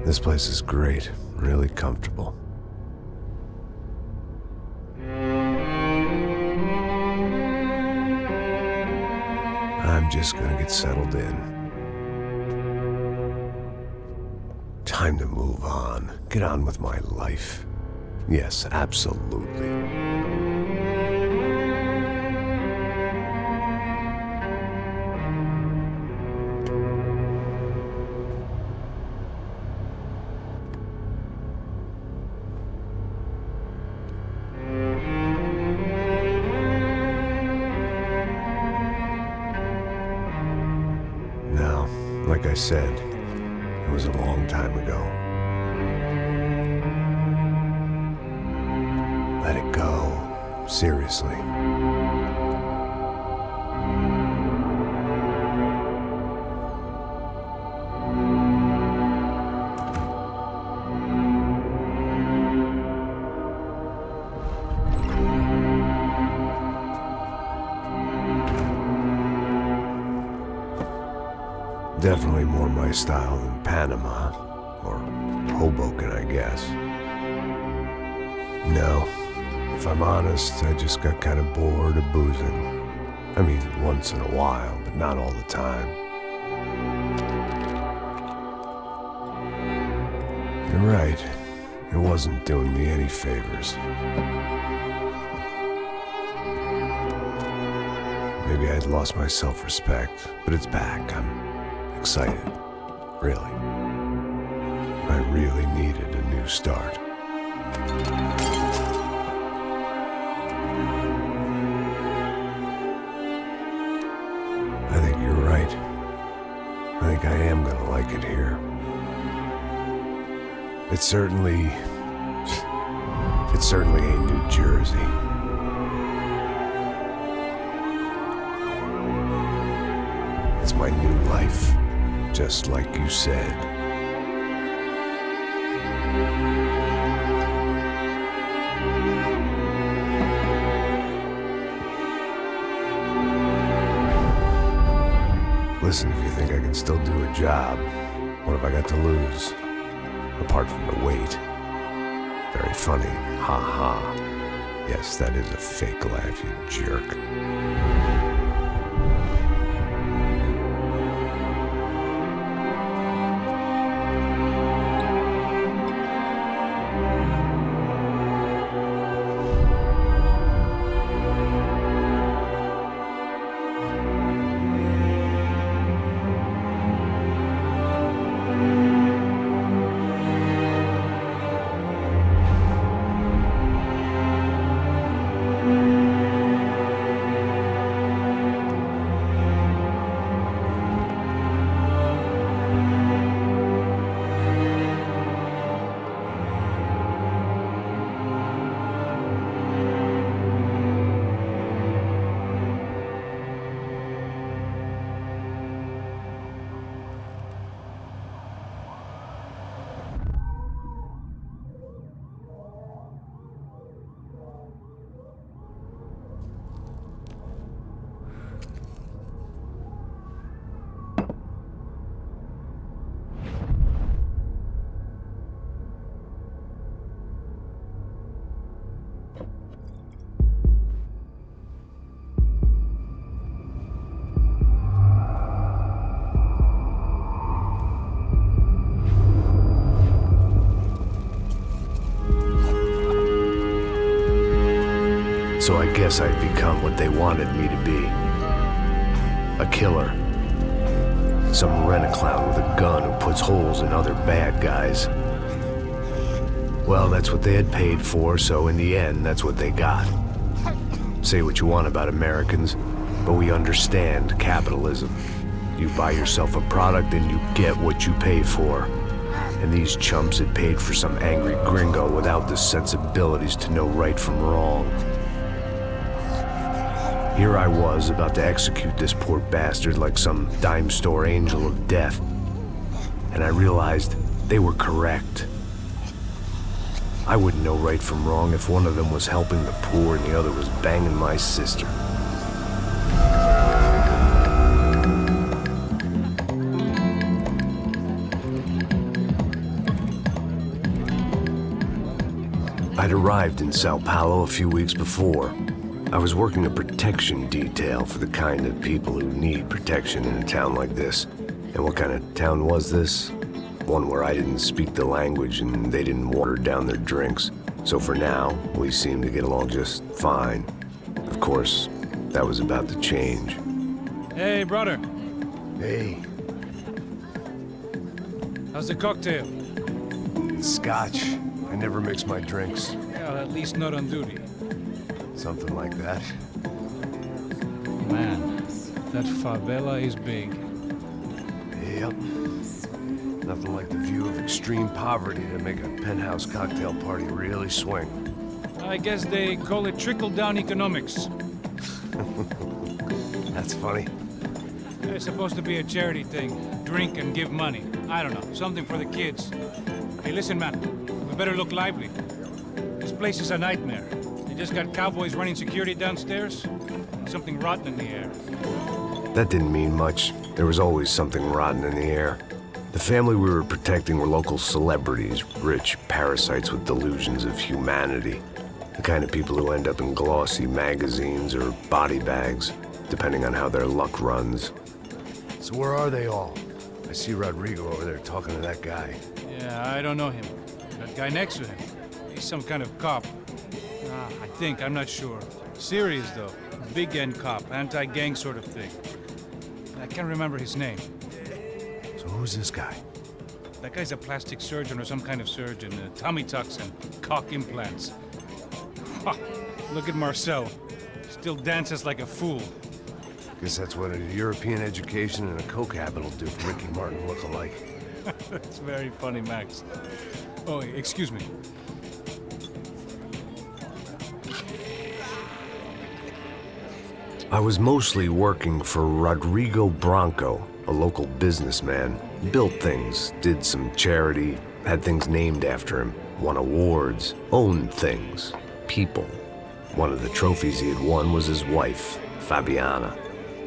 This place is great, really comfortable. I'm just gonna get settled in. Time to move on. Get on with my life. Yes, absolutely. Now, like I said, it was a long time ago. Let it go. Seriously. Definitely more my style than Panama, or Hoboken, I guess. No, if I'm honest, I just got kind of bored of boozing. I mean, once in a while, but not all the time. You're right, it wasn't doing me any favors. Maybe I'd lost my self-respect, but it's back. I'm excited, really. I really needed a new start. I think you're right. I think I am gonna like it here. It certainly ain't New Jersey. It's my new life. Just like you said. Listen, if you think I can still do a job, what have I got to lose? Apart from the weight. Very funny. Ha ha. Yes, that is a fake laugh, you jerk. So I guess I'd become what they wanted me to be. A killer. Some rent-a-clown with a gun who puts holes in other bad guys. Well, that's what they had paid for, so in the end, that's what they got. Say what you want about Americans, but we understand capitalism. You buy yourself a product and you get what you pay for. And these chumps had paid for some angry gringo without the sensibilities to know right from wrong. Here I was, about to execute this poor bastard like some dime store angel of death. And I realized they were correct. I wouldn't know right from wrong if one of them was helping the poor and the other was banging my sister. I'd arrived in Sao Paulo a few weeks before. I was working a protection detail for the kind of people who need protection in a town like this. And what kind of town was this? One where I didn't speak the language and they didn't water down their drinks. So for now, we seemed to get along just fine. Of course, that was about to change. Hey, brother. Hey. How's the cocktail? Scotch. I never mix my drinks. Well, at least not on duty. Something like that. Man, that favela is big. Yep. Nothing like the view of extreme poverty to make a penthouse cocktail party really swing. I guess they call it trickle-down economics. That's funny. It's supposed to be a charity thing. Drink and give money. I don't know, something for the kids. Hey, listen, man. We better look lively. This place is a nightmare. They just got cowboys running security downstairs. And something rotten in the air. That didn't mean much. There was always something rotten in the air. The family we were protecting were local celebrities, rich parasites with delusions of humanity. The kind of people who end up in glossy magazines or body bags, depending on how their luck runs. So where are they all? I see Rodrigo over there talking to that guy. Yeah, I don't know him. That guy next to him. He's some kind of cop. I think, I'm not sure. Serious, though. Big end cop, anti-gang sort of thing. I can't remember his name. So who's this guy? That guy's a plastic surgeon or some kind of surgeon. Tummy tucks and cock implants. Ha! Look at Marcel. Still dances like a fool. Guess that's what a European education and a coke habit will do for Ricky Martin look-alike. That's very funny, Max. Oh, excuse me. I was mostly working for Rodrigo Branco, a local businessman. Built things, did some charity, had things named after him, won awards, owned things, people. One of the trophies he had won was his wife, Fabiana.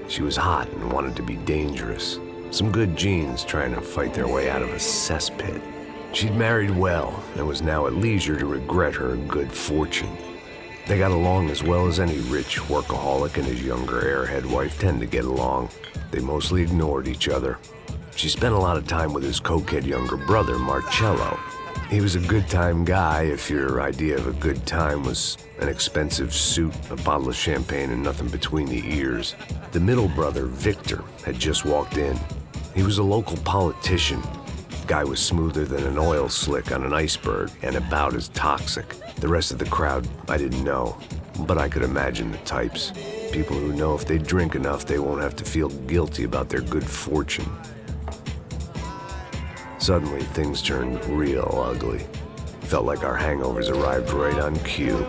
She was hot and wanted to be dangerous. Some good genes trying to fight their way out of a cesspit. She'd married well and was now at leisure to regret her good fortune. They got along as well as any rich workaholic and his younger airhead wife tend to get along. They mostly ignored each other. She spent a lot of time with his cokehead younger brother, Marcello. He was a good-time guy if your idea of a good time was an expensive suit, a bottle of champagne, and nothing between the ears. The middle brother, Victor, had just walked in. He was a local politician. Guy was smoother than an oil slick on an iceberg and about as toxic. The rest of the crowd, I didn't know, but I could imagine the types. People who know if they drink enough, they won't have to feel guilty about their good fortune. Suddenly, things turned real ugly. Felt like our hangovers arrived right on cue.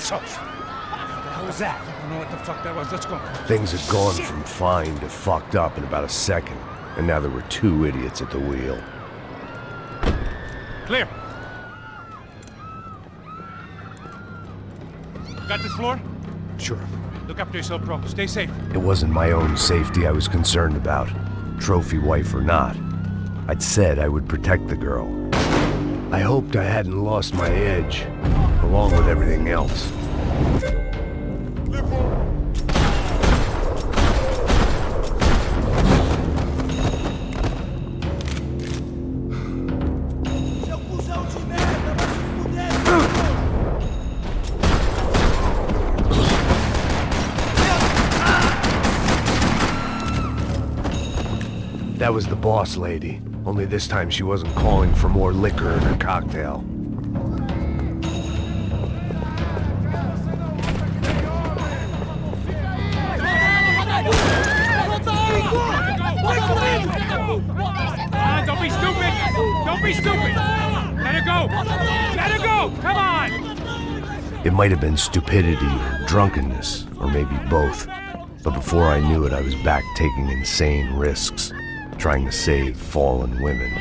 What was that? I don't know what the fuck that was. Let's go. Things had gone from fine to fucked up in about a second, and now there were two idiots at the wheel. Clear. Got this floor? Sure. Look after yourself, bro. Stay safe. It wasn't my own safety I was concerned about, trophy wife or not. I'd said I would protect the girl. I hoped I hadn't lost my edge, along with everything else. That was the boss lady, only this time she wasn't calling for more liquor in her cocktail. Don't be stupid! Don't be stupid! Let her go! Let her go! Come on! It might have been stupidity or drunkenness, or maybe both. But before I knew it, I was back taking insane risks, trying to save fallen women.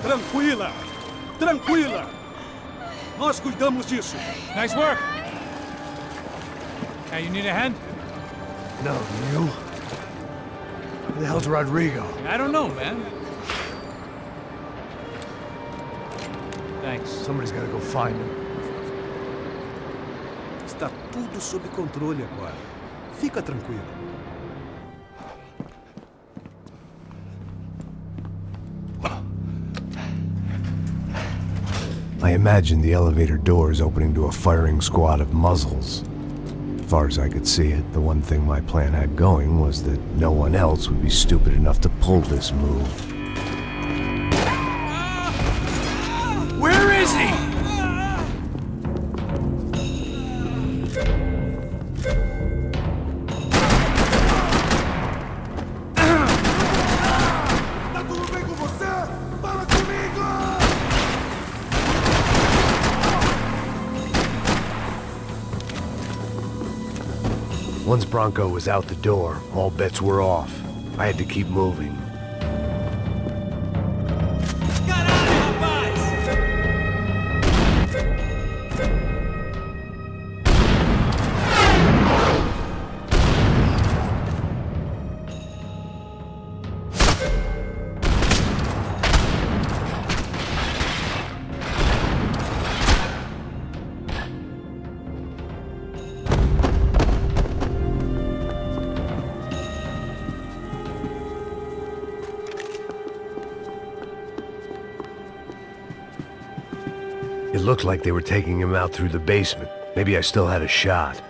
Tranquila! Tranquila! Nós cuidamos disso. Nice work. Hey, you need a hand? No, you? Who the hell's Rodrigo? I don't know, man. Thanks. Somebody's gotta go find him. Está tudo sob controle agora. Fica tranquilo. I imagined the elevator doors opening to a firing squad of muzzles. As far as I could see it, the one thing my plan had going was that no one else would be stupid enough to pull this move. Where is he? Tá tudo bem com você? Fala comigo! Once Bronco was out the door, all bets were off. I had to keep moving. It looked like they were taking him out through the basement. Maybe I still had a shot.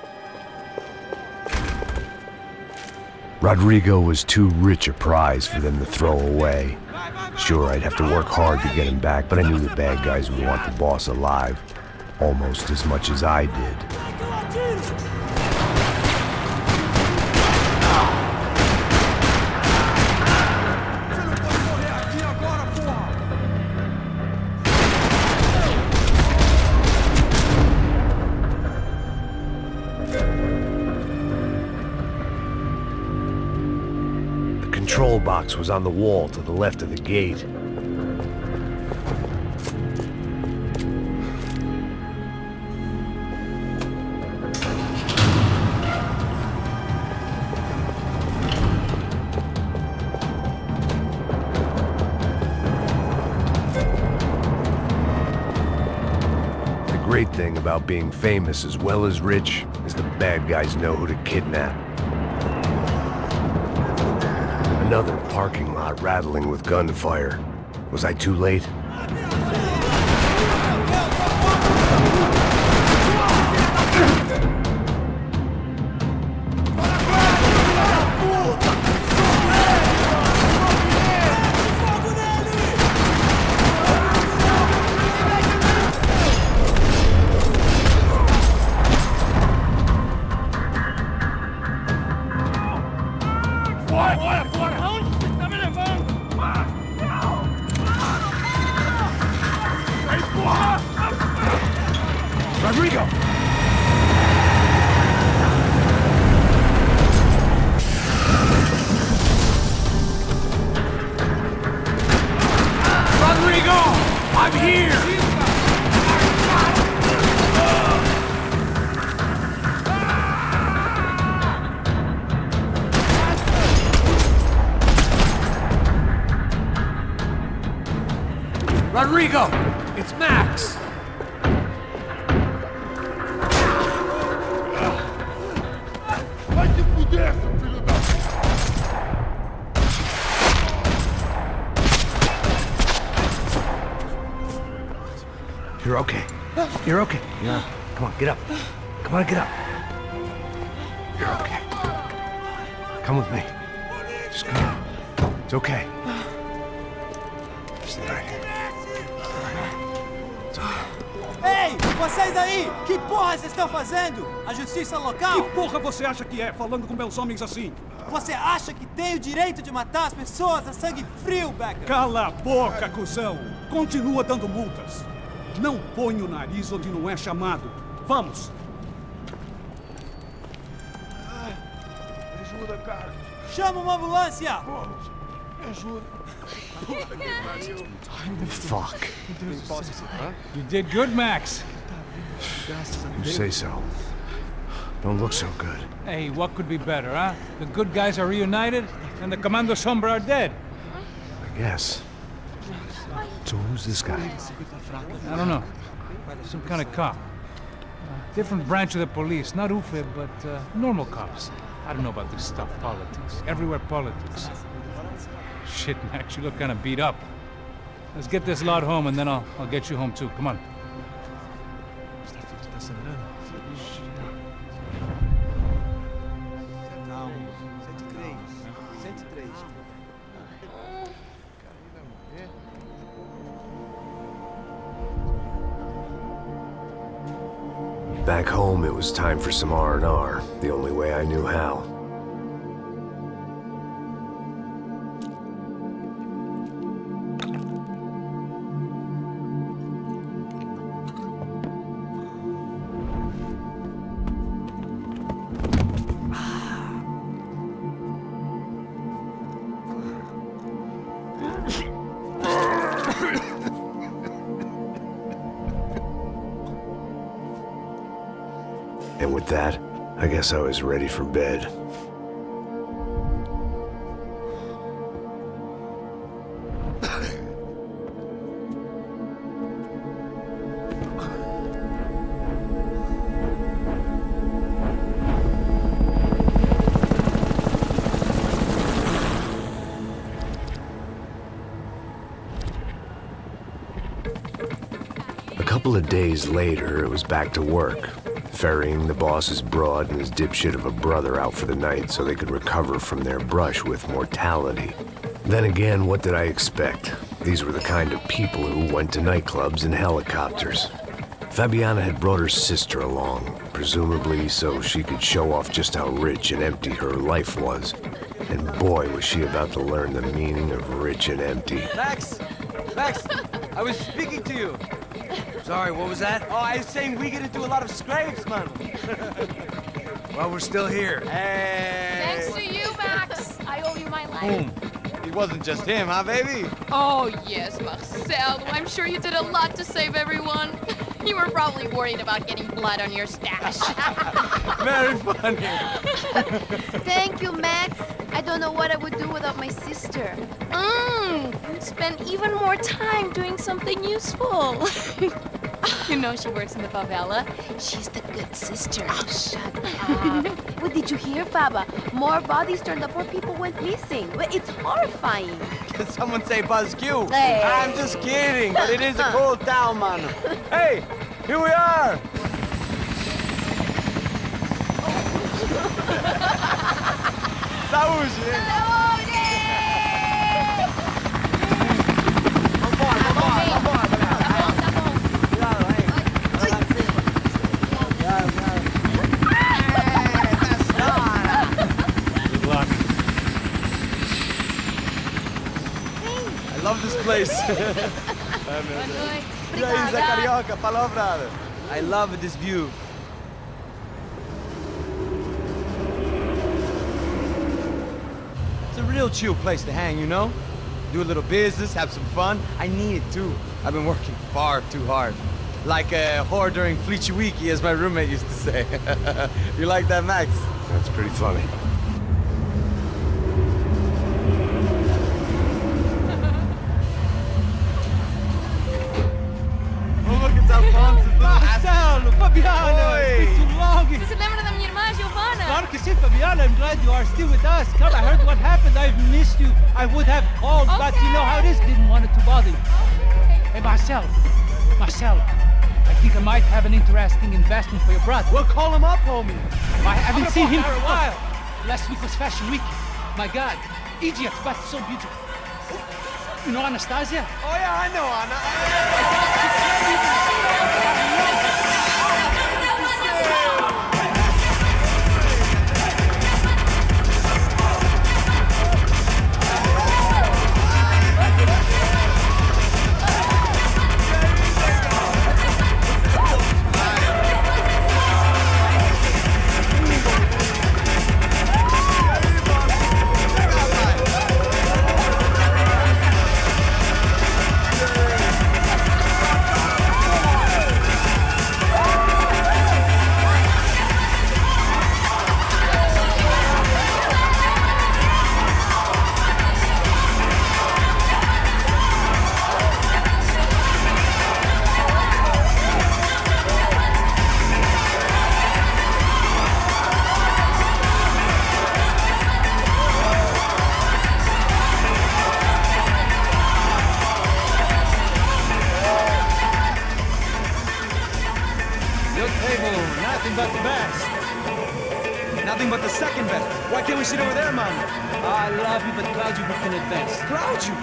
Rodrigo was too rich a prize for them to throw away. Sure, I'd have to work hard to get him back, but I knew the bad guys would want the boss alive. Almost as much as I did. The control box was on the wall to the left of the gate. The great thing about being famous as well as rich is the bad guys know who to kidnap. Another parking lot rattling with gunfire. Was I too late? Rodrigo! Rodrigo! I'm here! Rodrigo! It's Max! You're okay. You're okay. Yeah. Come on, get up. Come on, get up. You're okay. Come with me. Just come on. It's okay. Just right here. It's okay. Ei, vocês aí! Que porra vocês estão fazendo? A justiça local? Que porra você acha que é, falando com meus homens assim? Você acha que tem o direito de matar as pessoas a sangue frio, Becker? Cala a boca, cuzão! Continua dando multas. Não põe o nariz onde não é chamado. Vamos! Me ajuda, cara. Chama uma ambulância! Pô, me ajuda. Fuck. You did good, Max. You say so. Don't look so good. Hey, what could be better, huh? The good guys are reunited, and the Commando Sombra are dead. I guess. So who's this guy? I don't know. Some kind of cop. Different branch of the police. Not UFE, but normal cops. I don't know about this stuff, politics. Everywhere politics. Shit, Max, you look kind of beat up. Let's get this lot home, and then I'll get you home too. Come on. Back home, it was time for some R&R, the only way I knew how. And with that, I guess I was ready for bed. A couple of days later, it was back to work. Ferrying the boss's broad and his dipshit of a brother out for the night so they could recover from their brush with mortality. Then again, what did I expect? These were the kind of people who went to nightclubs in helicopters. Fabiana had brought her sister along, presumably so she could show off just how rich and empty her life was. And boy, was she about to learn the meaning of rich and empty. Max! Max! I was speaking to you! Sorry, what was that? Oh, I was saying we get to do a lot of scrapes, man. Well, we're still here. Hey! Thanks to you, Max. I owe you my life. Boom. It wasn't just him, huh, baby? Oh, yes, Marcel. I'm sure you did a lot to save everyone. You were probably worried about getting blood on your stash. Very funny. Thank you, Max. I don't know what I would do without my sister. Spend even more time doing something useful. You know she works in the favela. She's the good sister. Oh, shut up. What did you hear, Faba? More bodies turned up where people went missing. It's horrifying. Did someone say Buzz Q? Hey. I'm just kidding, but it is a cool town, man. Hey, here we are. Saúde! I love this place. E aí, Zé Carioca, palavrada. I love this view. It's a real chill place to hang, you know? Do a little business, have some fun. I need it too. I've been working far too hard. Like a whore during Fleechy Weeky, as my roommate used to say. You like that, Max? That's pretty funny. Marcelo, Fabiana, Oi. it's been too long. Você se lembra da minha irmã, Giovanna? Claro que sim, Fabiana. I'm glad you are still with us. Come, I heard what happened. I've missed you. I would have called, but you know how it is. Didn't want it to bother you. Hey, Marcel, I think I might have an interesting investment for your brother. We'll call him up, homie. I haven't seen him for a while. Last week was Fashion Week. My God, Egypt, but so beautiful. You know Anastasia? Oh yeah, I know Anna. nothing but the best. Nothing but the second best. Why can't we sit over there, man? I love you, but Claudio can advance. Claudio?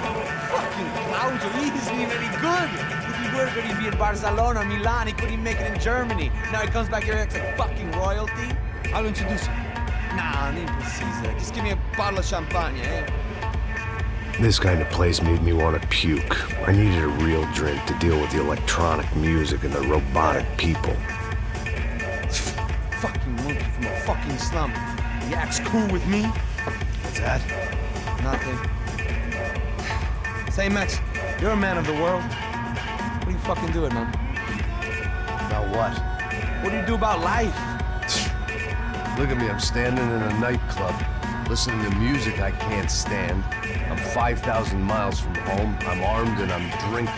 Fucking Claudio, he isn't even any good. If he were good, he'd be in Barcelona, Milan, he couldn't even make it in Germany. Now he comes back here and acts like fucking royalty. I'll introduce you. Nah, nem precisa. Just give me a bottle of champagne, eh? This kind of place made me want to puke. I needed a real drink to deal with the electronic music and the robotic people. Fucking monkey from a fucking slum. He acts cool with me. What's that? Nothing. Say, Max, you're a man of the world. What are you fucking doing, man? About what? What do you do about life? Look at me, I'm standing in a nightclub, listening to music I can't stand. I'm 5,000 miles from home, I'm armed and I'm drinking.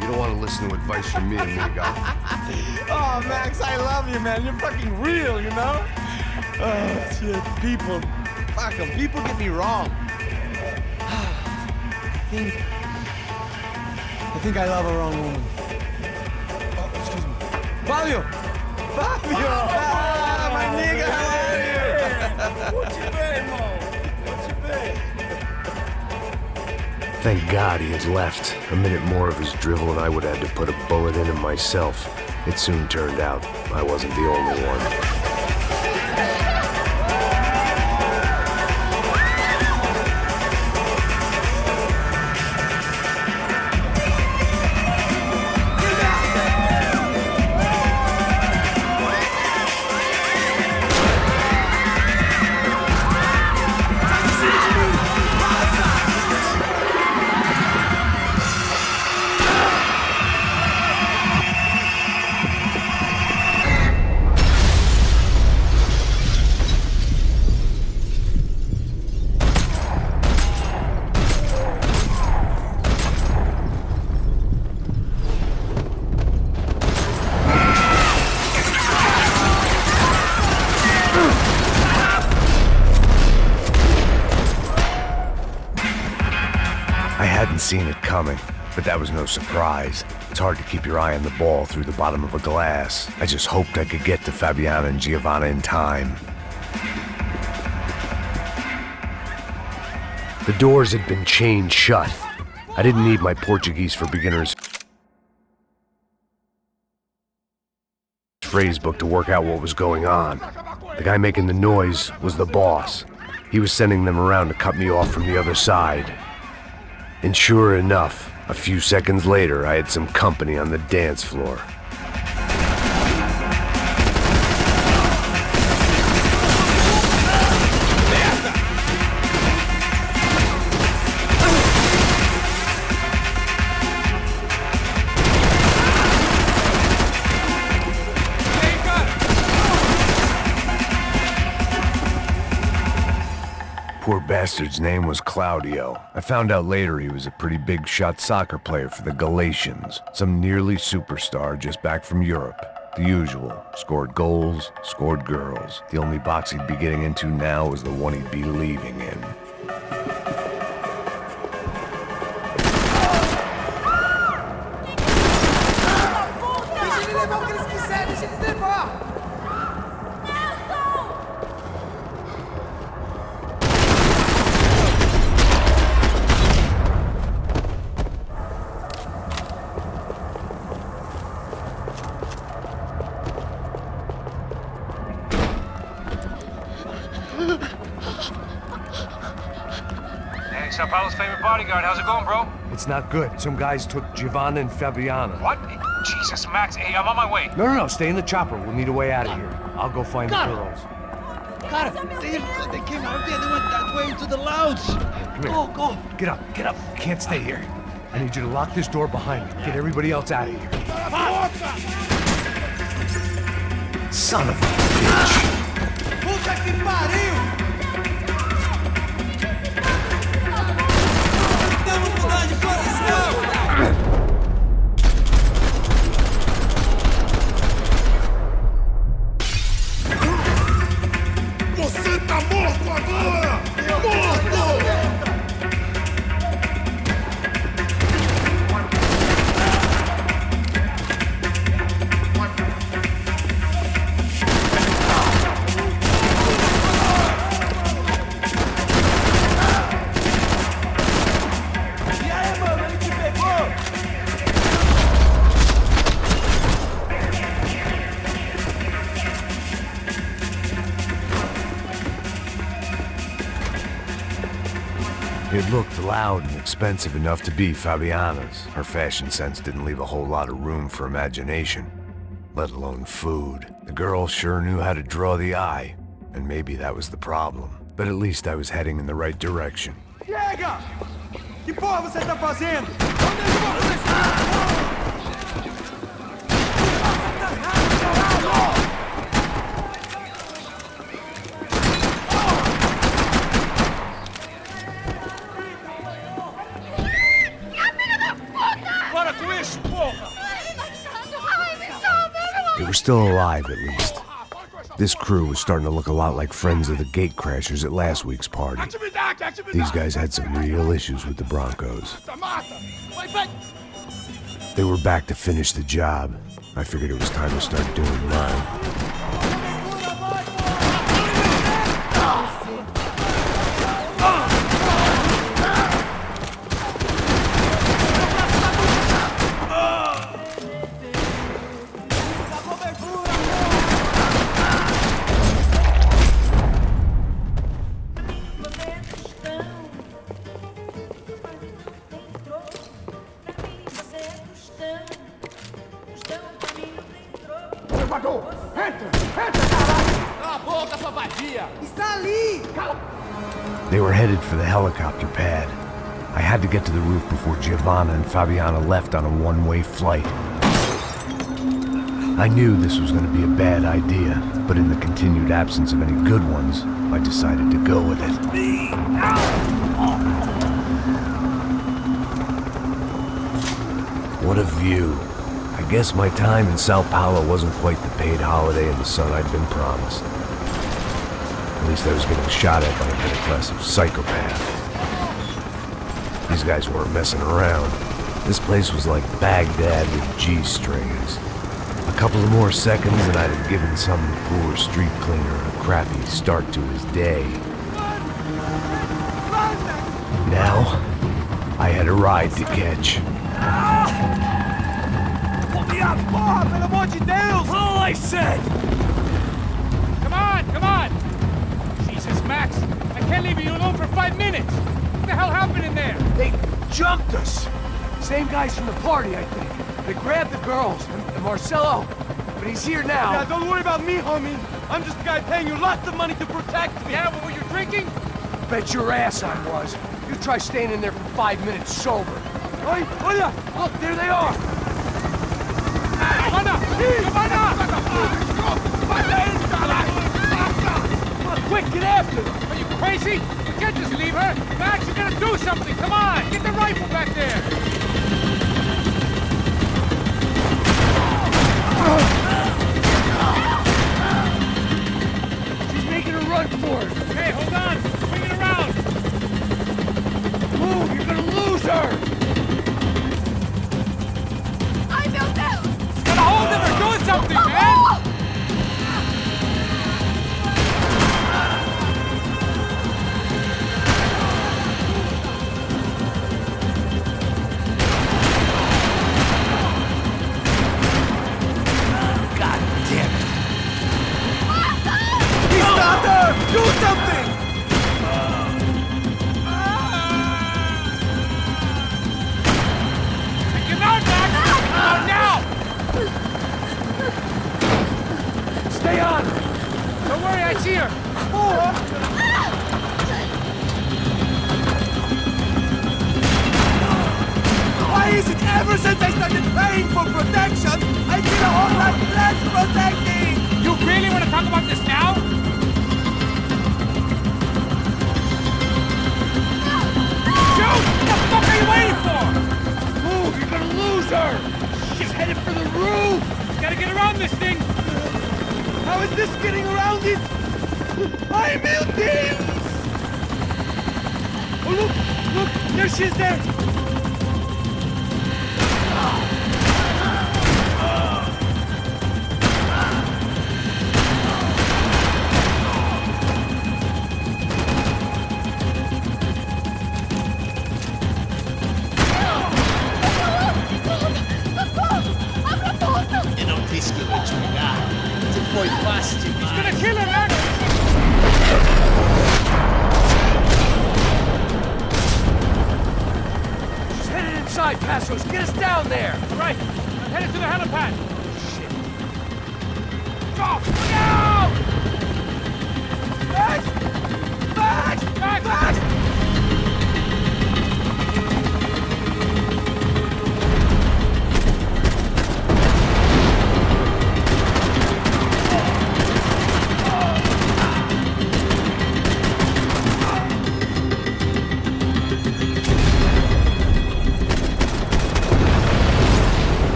You don't want to listen to advice from me, amigo. Oh, Max, I love you, man. You're fucking real, you know? Oh, shit. People. Fuck them. People get me wrong. I think I love a wrong woman. Oh, excuse me. Fabio! Fabio! Ah, my nigga, how are you? What you been, Mo? What you been? Thank God he had left. A minute more of his drivel and I would have had to put a bullet in him myself. It soon turned out I wasn't the only one. Seen it coming, but that was no surprise. It's hard to keep your eye on the ball through the bottom of a glass. I just hoped I could get to Fabiana and Giovanna in time. The doors had been chained shut. I didn't need my Portuguese for beginners phrase book to work out what was going on. The guy making the noise was the boss. He was sending them around to cut me off from the other side. And sure enough, a few seconds later, I had some company on the dance floor. Poor bastard's name was Claudio. I found out later he was a pretty big shot soccer player for the Galatians. Some nearly superstar just back from Europe. The usual. Scored goals, scored girls. The only box he'd be getting into now was the one he'd be leaving in. Sao Paulo's favorite bodyguard. How's it going, bro? It's not good. Some guys took Giovanna and Fabiana. What? Jesus, Max. Hey, I'm on my way. No. Stay in the chopper. We'll need a way out of here. I'll go find the girls. God, they came out there. They went that way into the lounge. Go. Get up. Can't stay here. I need you to lock this door behind me. Get everybody else out of here. Son of a bitch. Puta que pariu! Você tá morto agora! Morto! It looked loud and expensive enough to be Fabiana's. Her fashion sense didn't leave a whole lot of room for imagination, let alone food. The girl sure knew how to draw the eye, and maybe that was the problem. But at least I was heading in the right direction. Chega! Que porra você tá fazendo? Para com isso, porra! They were still alive, at least. This crew was starting to look a lot like friends of the gatecrashers at last week's party. These guys had some real issues with the Broncos. They were back to finish the job. I figured it was time to start doing mine. They were headed for the helicopter pad. I had to get to the roof before Giovanna and Fabiana left on a one-way flight. I knew this was going to be a bad idea, but in the continued absence of any good ones, I decided to go with it. What a view. I guess my time in Sao Paulo wasn't quite the paid holiday in the sun I'd been promised. At least I was getting shot at by a middle-class psychopath. These guys weren't messing around. This place was like Baghdad with G-strings. A couple of more seconds and I'd have given some poor street cleaner a crappy start to his day. Now, I had a ride to catch. Pull me up, porra, pelo amor de Deus! All I said! Come on, come on! Jesus, Max, I can't leave you alone for 5 minutes! What the hell happened in there? They jumped us! Same guys from the party, I think. They grabbed the girls, and Marcelo, but he's here now. Yeah, don't worry about me, homie. I'm just a guy paying you lots of money to protect me. Yeah, what were you drinking? Bet your ass I was. You try staying in there for 5 minutes sober. Oi, olha! Look, there they are! Come on, quick, get after them! Are you crazy? You can't just leave her! Max, you gotta do something! Come on! Get the rifle back there! She's making a run for it! Hey, hold on! Swing it around! Move, you're gonna lose her! Gotta hold him or do something, man! God damn it! He's not there! Do something! Get out, Max! Out now! Stay on! Don't worry, I see her! Why is it ever since I started paying for protection, I feel a whole lot less protecting? You really want to talk about this now? Shoot! What the fuck are you waiting for? Move, you're gonna lose her! She's headed for the roof! Gotta get around this thing! How is this getting around it? I'm melting! Oh, look! There she is there! E non rischio di giocare. Se poi basti He's gonna kill her, Max! machos! Get us down there! Right. I'm headed to the helipad. Shit. Go! Look out! Max! Max! Max! Max!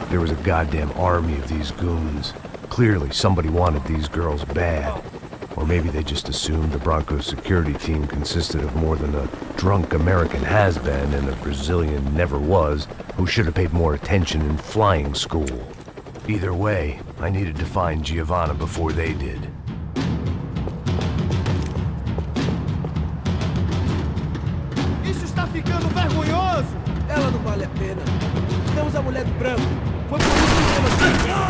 There was a goddamn army of these goons. Clearly, somebody wanted these girls bad. Or maybe they just assumed the Broncos security team consisted of more than a drunk American has-been and a Brazilian never-was who should have paid more attention in flying school. Either way, I needed to find Giovanna before they did. Isso está ficando vergonhoso! Ela não vale a pena. Temos a mulher do branco. Foi por isso que viemos aqui.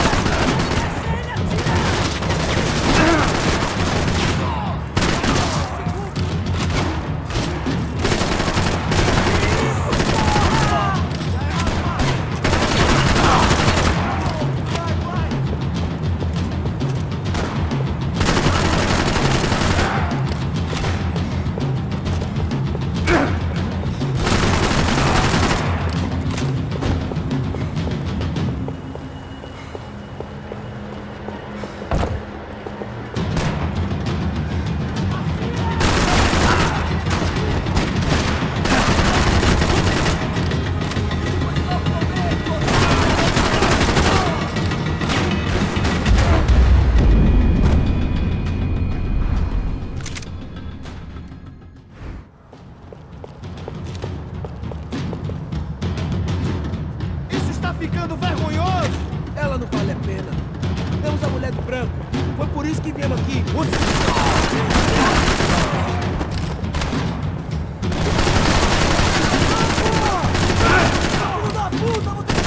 Ficando vergonhoso! Ela não vale a pena. Temos a mulher do branco. Foi por isso que viemos aqui. Filho da puta, vou ter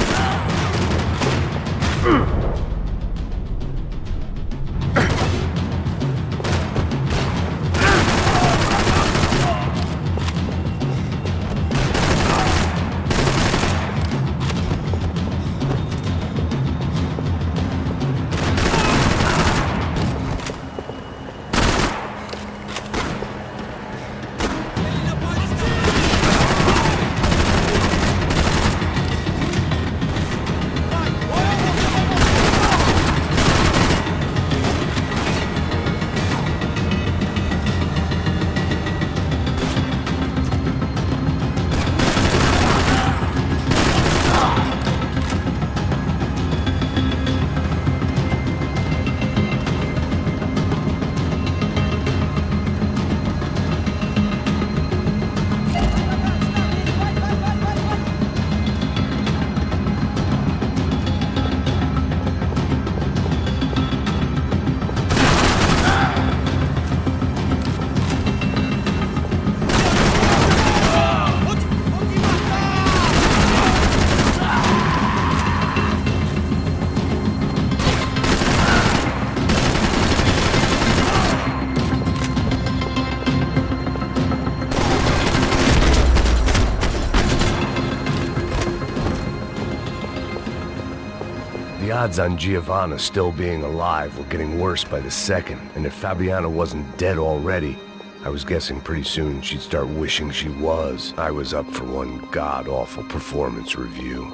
The odds on Giovanna still being alive were getting worse by the second, and if Fabiana wasn't dead already, I was guessing pretty soon she'd start wishing she was. I was up for one god-awful performance review.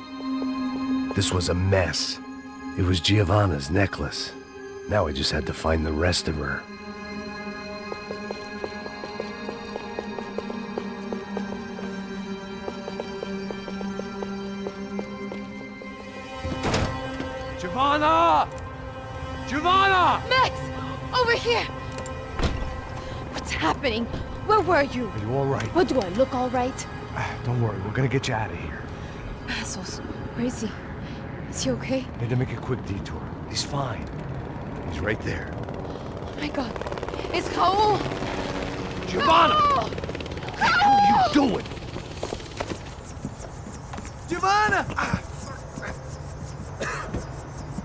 This was a mess. It was Giovanna's necklace. Now I just had to find the rest of her. Giovanna! Giovanna! Max! Over here! What's happening? Where were you? Are you all right? What, do I look all right? Don't worry, we're gonna get you out of here. Assholes. Where is he? Is he okay? Need to make a quick detour. He's fine. He's right there. Oh my god. It's Raul! Giovanna! Raul! What the hell are you doing? Giovanna!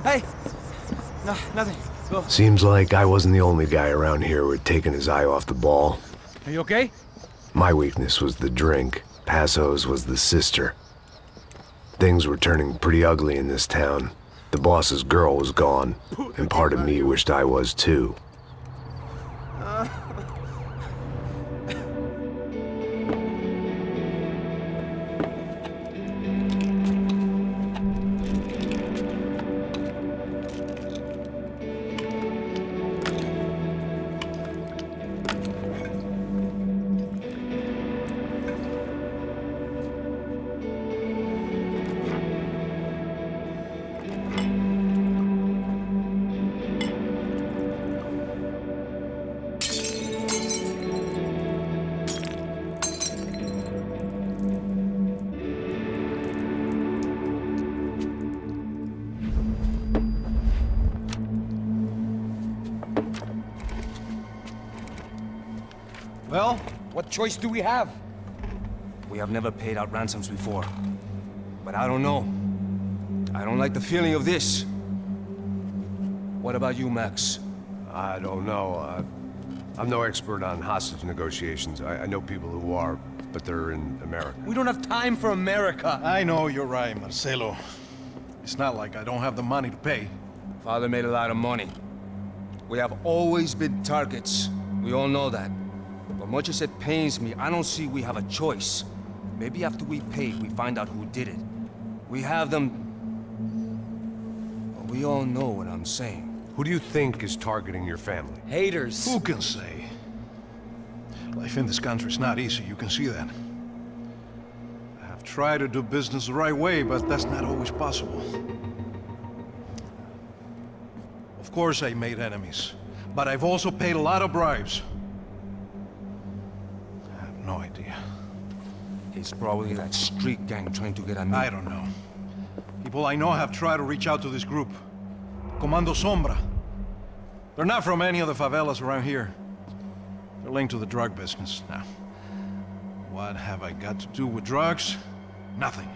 Hey! No, nothing. Go. Seems like I wasn't the only guy around here who had taken his eye off the ball. Are you okay? My weakness was the drink. Passo's was the sister. Things were turning pretty ugly in this town. The boss's girl was gone, and part of me wished I was too. Well, what choice do we have? We have never paid out ransoms before. But I don't know. I don't like the feeling of this. What about you, Max? I don't know. I'm no expert on hostage negotiations. I know people who are, but they're in America. We don't have time for America. I know you're right, Marcelo. It's not like I don't have the money to pay. Father made a lot of money. We have always been targets. We all know that. But much as it pains me, I don't see we have a choice. Maybe after we pay, we find out who did it. We have them... Well, we all know what I'm saying. Who do you think is targeting your family? Haters. Who can say? Life in this country is not easy, you can see that. I have tried to do business the right way, but that's not always possible. Of course I made enemies, but I've also paid a lot of bribes. I have no idea. It's probably that street gang trying to get at me. I don't know. People I know have tried to reach out to this group. Comando Sombra. They're not from any of the favelas around here. They're linked to the drug business. Now, what have I got to do with drugs? Nothing.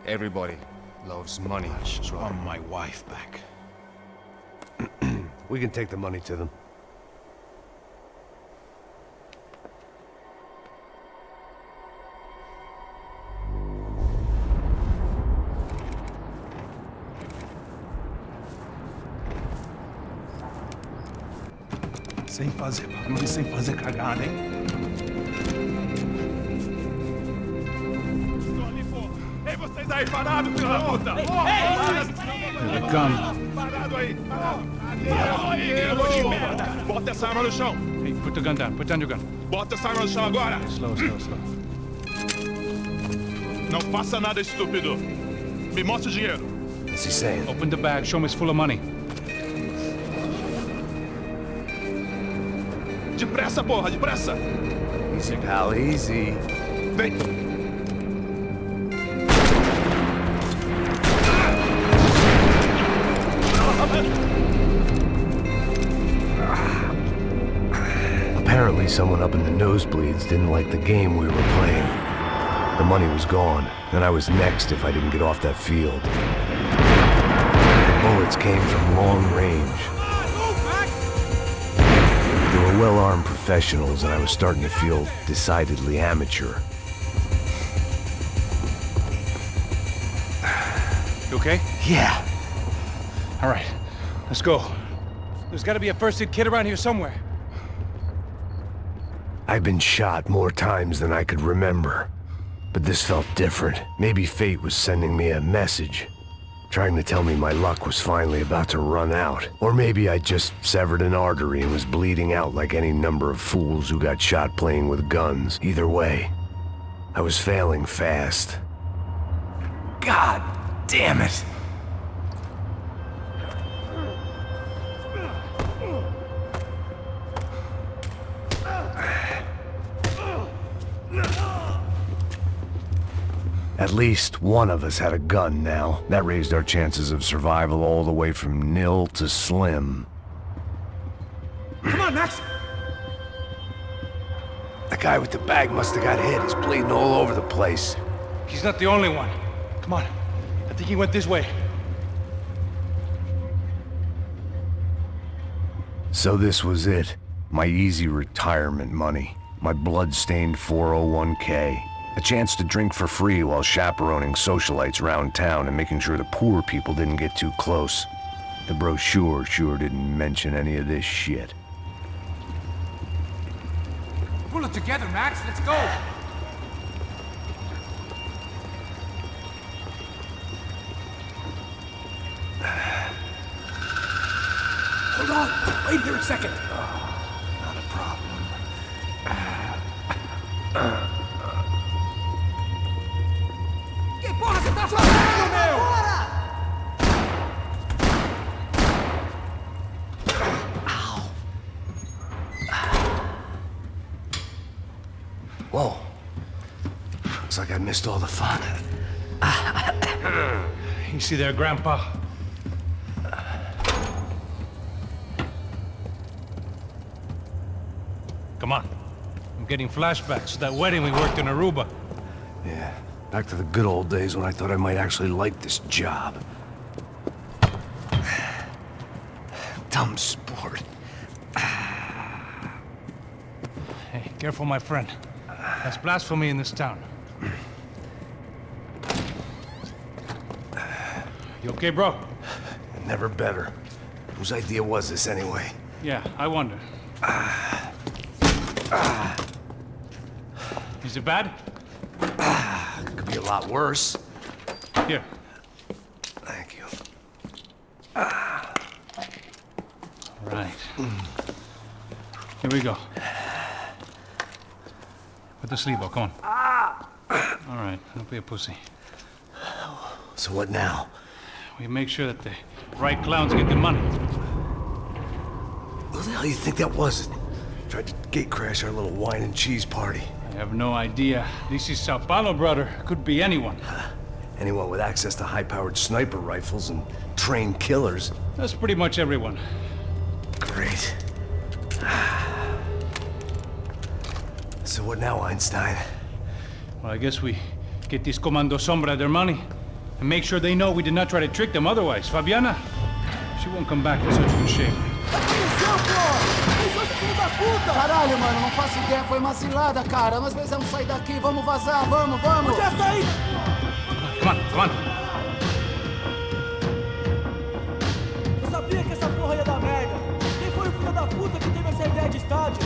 Everybody loves money. I just want my wife back. We can take the money to them. Sem fazer barulho, sem fazer cagada, hein? Estou ali, pô! Ei, vocês aí, parados, filho da puta! Here they come. Parado aí! Parado! Bota essa arma no chão! Hey, put the gun down. Put down your gun. Bota essa arma no chão agora! Slow, slow, slow. Não faça nada, estúpido! Me mostre o dinheiro! What's he saying? Open the bag. Show me it's full of money. Depressa, porra! Depressa! Easy, pal, easy. Vem! Apparently someone up in the nosebleeds didn't like the game we were playing. The money was gone, and I was next if I didn't get off that field. The bullets came from long range. They were well-armed professionals, and I was starting to feel decidedly amateur. You okay? Yeah. All right, let's go. There's got to be a first-aid kit around here somewhere. I've been shot more times than I could remember. But this felt different. Maybe fate was sending me a message, trying to tell me my luck was finally about to run out. Or maybe I just severed an artery and was bleeding out like any number of fools who got shot playing with guns. Either way, I was failing fast. God damn it! At least one of us had a gun now. That raised our chances of survival all the way from nil to slim. Come on, Max! The guy with the bag must have got hit. He's bleeding all over the place. He's not the only one. Come on. I think he went this way. So this was it. My easy retirement money. My blood-stained 401k. A chance to drink for free while chaperoning socialites around town and making sure the poor people didn't get too close. The brochure sure didn't mention any of this shit. Pull it together, Max. Let's go. Hold on. Wait here a second. Not a problem. Que porra você tá fazendo, meu? Whoa. Looks like I missed all the fun. You see there, Grandpa? Come on. I'm getting flashbacks to that wedding we worked in Aruba. Yeah, back to the good old days when I thought I might actually like this job. Dumb sport. Hey, careful, my friend. That's blasphemy in this town. You okay, bro? Never better. Whose idea was this anyway? Yeah, I wonder. Is it bad? Could be a lot worse. Here. Thank you. Right. Here we go. Put the sleeve on, come on. All right, don't be a pussy. So what now? We make sure that the right clowns get the money. Who the hell do you think that was? Tried to gate crash our little wine and cheese party. I have no idea. This is Sao Paulo, brother. Could be anyone. Anyone with access to high-powered sniper rifles and trained killers. That's pretty much everyone. Great. So what now, Einstein? Well, I guess we get these Comando Sombra their money and make sure they know we did not try to trick them otherwise. Fabiana, she won't come back in such good shape. Caralho, mano, não faço ideia, foi uma cilada, cara. Nós precisamos sair daqui, vamos vazar, vamos! Onde é sair? Come on, come on. Eu sabia que essa porra ia dar merda. Quem foi o filho da puta que teve essa ideia de estádio?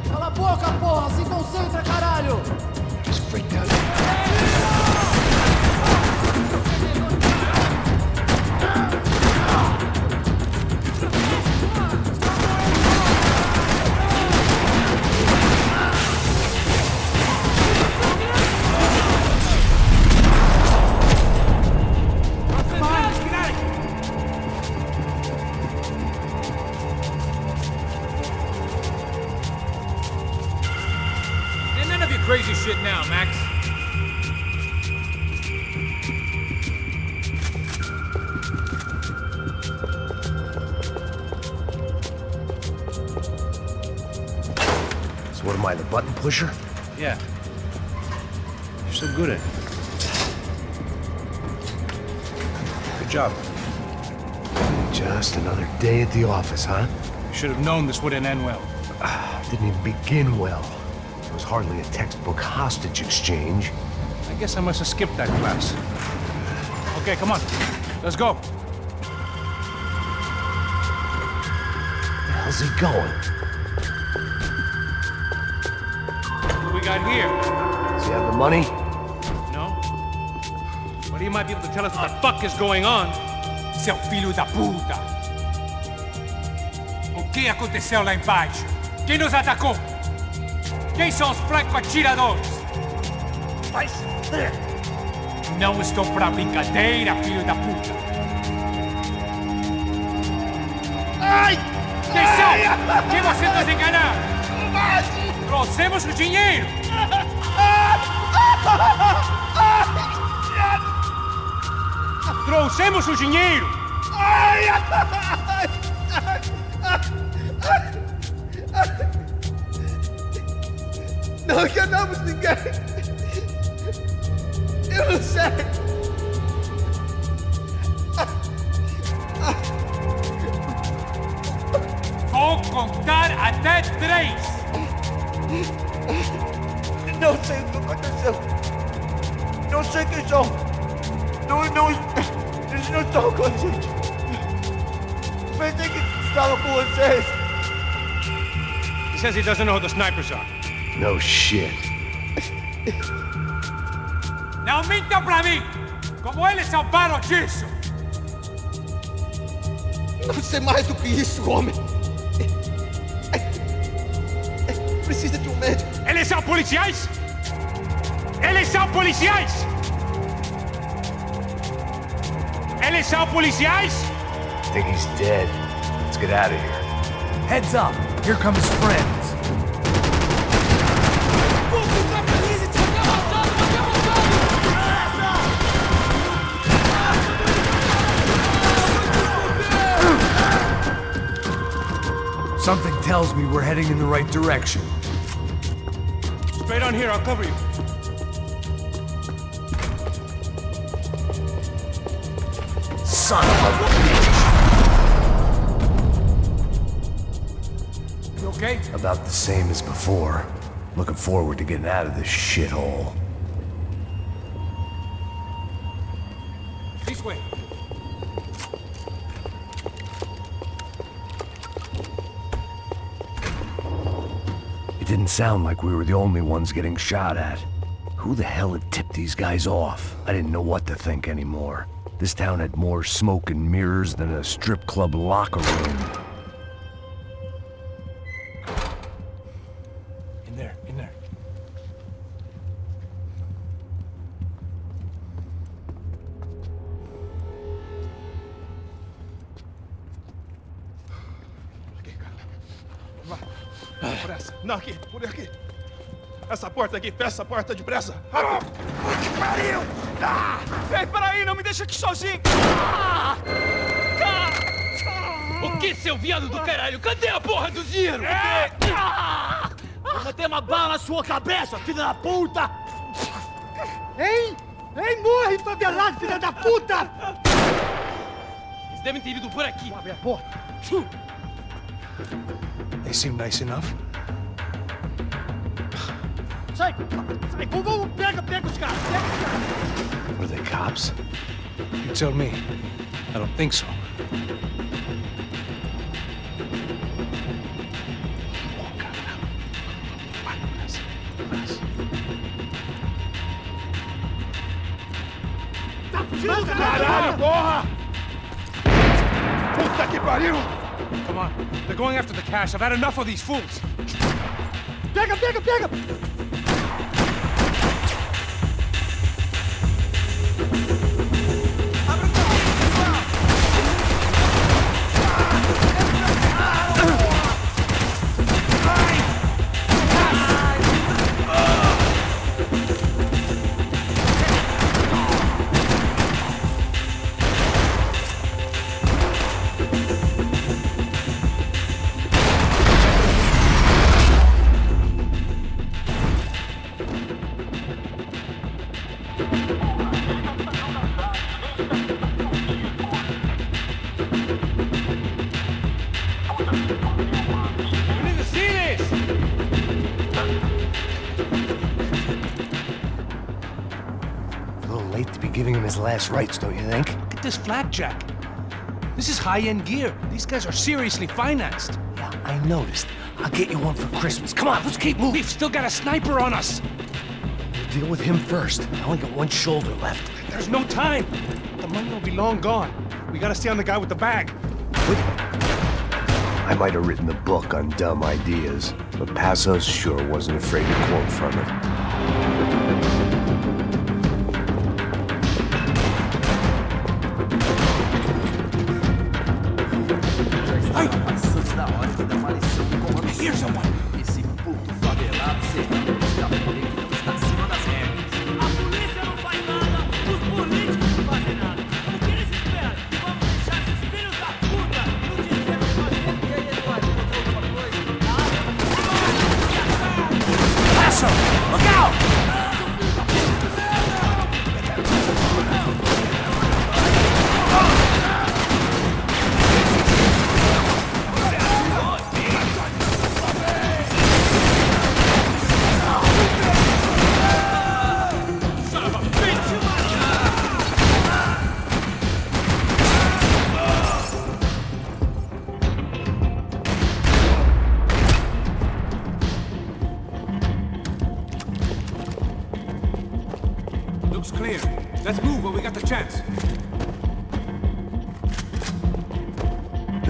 Cala a boca, porra! Se concentra, caralho! He's freaked out. Crazy shit now, Max. So what am I, the button pusher? Yeah. You're so good at it. Good job. Just another day at the office, huh? You should have known this wouldn't end well. Didn't even begin well. It was hardly a textbook hostage exchange. I guess I must have skipped that class. Okay, come on. Let's go. Where the hell's he going? What do we got here? Does he have the money? No? But he might be able to tell us what the fuck is going on. Seu filho da puta! O que aconteceu lá embaixo? Quem nos atacou? Quem são os franco-atiradores? Vai se fuder! Não estou pra brincadeira, filho da puta! Ai! Quem são? Quem você nos enganar? Trouxemos o dinheiro! Trouxemos o dinheiro! Não enganamos ninguém! Eu não sei! Volta contar até 3. Não sei o que aconteceu. Não sei quem são. Eles não estão com a gente. Pensei que estavam com vocês. He says he doesn't know who the snipers are. No shit. Não minta pra mim! Como eles salvaram disso? Não sei mais do que isso, homem. Precisa de um médico. Eles são policiais? Eles são policiais? Eles são policiais? I think he's dead. Let's get out of here. Heads up! Here come his friends. Something tells me we're heading in the right direction. Straight on here, I'll cover you. Son of a bitch! You okay? About the same as before. Looking forward to getting out of this shithole. This way. It didn't sound like we were the only ones getting shot at. Who the hell had tipped these guys off? I didn't know what to think anymore. This town had more smoke and mirrors than a strip club locker room. In there, in there. Pressa. Não, aqui, por aqui. Essa porta aqui, fecha essa porta depressa. Rápido. Que pariu! Ah! Ei, peraí, não me deixa aqui sozinho. O que, seu viado do caralho? Cadê a porra do dinheiro? Vou meter uma bala na sua cabeça, filha da puta! Hein? Hein, morre, favelado, filha da puta! Eles devem ter ido por aqui. Abre a porta. They seem nice enough. Sai! Sai! Vamos, pega os caras! Pega os caras! Were they cops? You tell me. I don't think so. Caralho, porra! Puta que pariu! Come on. They're going after the cash. I've had enough of these fools. Pega! Giving him his last rites, don't you think? Look at this flakjack. This is high-end gear. These guys are seriously financed. Yeah, I noticed. I'll get you one for Christmas. Come on, let's keep moving. We've still got a sniper on us. We'll deal with him first. I only got one shoulder left. There's no time. The money will be long gone. We gotta stay on the guy with the bag. I might have written the book on dumb ideas, but Passos sure wasn't afraid to quote from it. Here's someone! Esse puto favelado cercando o escapamento não está acima das regras. A polícia não faz nada, os políticos não fazem nada. O que eles esperam? Vamos deixar esses filhos da puta no sistema de fazer? E aí, Eduardo, encontrou alguma coisa? Nada? Passo! Look out!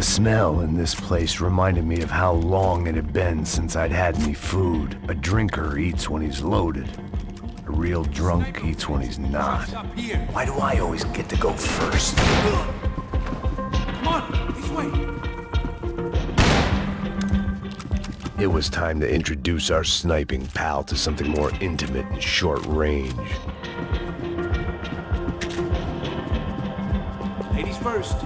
smell in this place reminded me of how long it had been since I'd had any food. A drinker eats when he's loaded. A real drunk eats when he's not. Why do I always get to go first? Come on, this way. It was time to introduce our sniping pal to something more intimate and short range. Ladies first.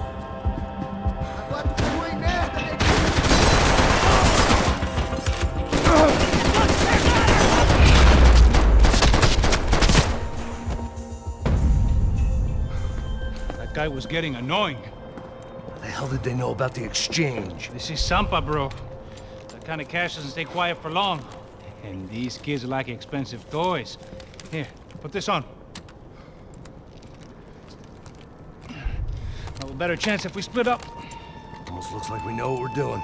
That guy was getting annoying. How the hell did they know about the exchange? This is Sampa, bro. That kind of cash doesn't stay quiet for long. And these kids like expensive toys. Here, put this on. Well, a better chance if we split up. Almost looks like we know what we're doing.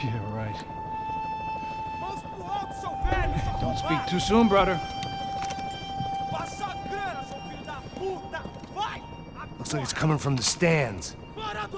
Yeah, right. Don't speak too soon, brother. Looks like it's coming from the stands.